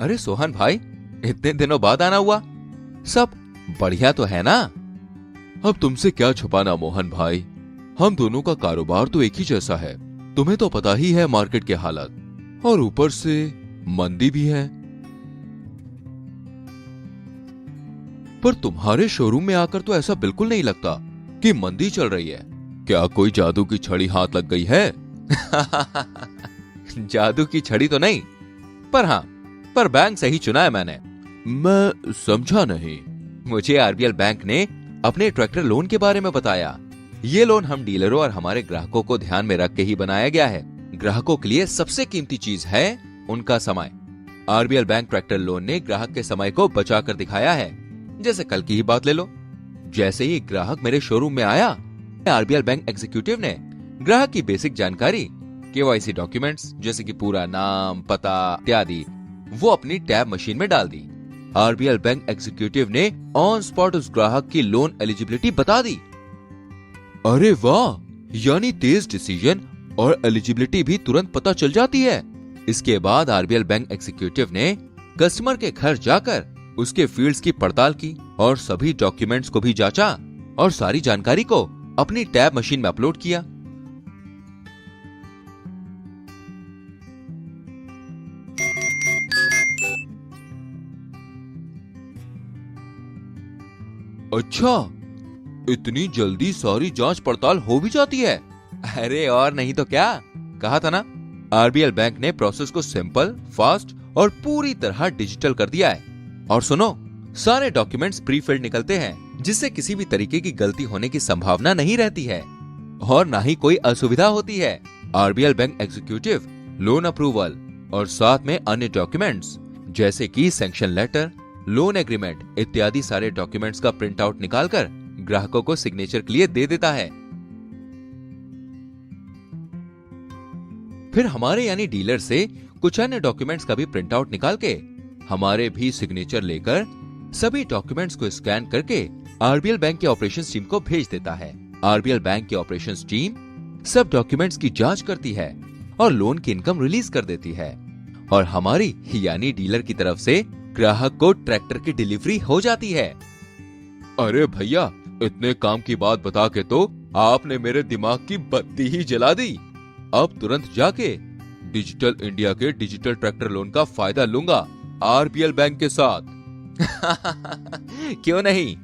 अरे सोहन भाई, इतने दिनों बाद आना हुआ। सब बढ़िया तो है ना? अब तुमसे क्या छुपाना मोहन भाई, हम दोनों का कारोबार तो एक ही जैसा है। तुम्हें तो पता ही है मार्केट के हालात, और ऊपर से मंदी भी है। पर तुम्हारे शोरूम में आकर तो ऐसा बिल्कुल नहीं लगता कि मंदी चल रही है। क्या कोई जादू की छड़ी हाथ लग गई है? जादू की छड़ी तो नहीं, पर हाँ, पर बैंक सही चुना है मैंने। मैं समझा नहीं। मुझे आरबीएल बैंक ने अपने ट्रैक्टर लोन के बारे में बताया। ये लोन हम डीलरों और हमारे ग्राहकों को ध्यान में रख के ही बनाया गया है। ग्राहकों के लिए सबसे कीमती चीज है उनका समय। आरबीएल बैंक ट्रैक्टर लोन ने ग्राहक के समय को बचा कर दिखाया है। जैसे कल की ही बात ले लो। जैसे ही ग्राहक मेरे शोरूम में आया, आरबीएल बैंक एग्जीक्यूटिव ने ग्राहक की बेसिक जानकारी, केवाईसी डॉक्यूमेंट्स जैसे कि पूरा नाम, पता इत्यादि, वो अपनी टैब मशीन में डाल दी। आरबीएल बैंक एग्जीक्यूटिव ने ऑन स्पॉट उस ग्राहक की लोन एलिजिबिलिटी बता दी। अरे वाह, यानी तेज डिसीजन और एलिजिबिलिटी भी तुरंत पता चल जाती है। इसके बाद आरबीएल बैंक एग्जीक्यूटिव ने कस्टमर के घर जाकर उसके फील्ड्स की पड़ताल की और सभी डॉक्यूमेंट्स को भी जांचा और सारी जानकारी को अपनी टैब मशीन में अपलोड किया। अच्छा, इतनी जल्दी सारी जांच पड़ताल हो भी जाती है? अरे और नहीं तो क्या, कहा था ना। आरबीएल बैंक ने प्रोसेस को सिंपल, फास्ट और पूरी तरह डिजिटल कर दिया है। और सुनो, सारे डॉक्यूमेंट्स प्री फिल्ड निकलते हैं, जिससे किसी भी तरीके की गलती होने की संभावना नहीं रहती है और ना ही कोई असुविधा होती है। RBL bank executive loan approval और साथ में अन्य डॉक्यूमेंट्स जैसे कि सैंक्शन लेटर, लोन एग्रीमेंट इत्यादि सारे डॉक्यूमेंट्स का प्रिंट आउट निकालकर ग्राहकों को सिग्नेचर के लिए दे देता है। फिर हमारे यानी डीलर से कुछ अन्य डॉक्यूमेंट्स का भी प्रिंट आउट निकाल के हमारे भी सिग्नेचर लेकर सभी डॉक्यूमेंट्स को स्कैन करके आरबीएल बैंक के ऑपरेशंस टीम को भेज देता है। आरबीएल बैंक की ऑपरेशंस टीम सब डॉक्यूमेंट्स की जांच करती है और लोन की इनकम रिलीज कर देती है, और हमारी यानी डीलर की तरफ से ग्राहक को ट्रैक्टर की डिलीवरी हो जाती है। अरे भैया, इतने काम की बात बता के तो आपने मेरे दिमाग की बत्ती ही जला दी। अब तुरंत जाके डिजिटल इंडिया के डिजिटल ट्रैक्टर लोन का फायदा लूंगा आरबीएल बैंक के साथ। क्यों नहीं,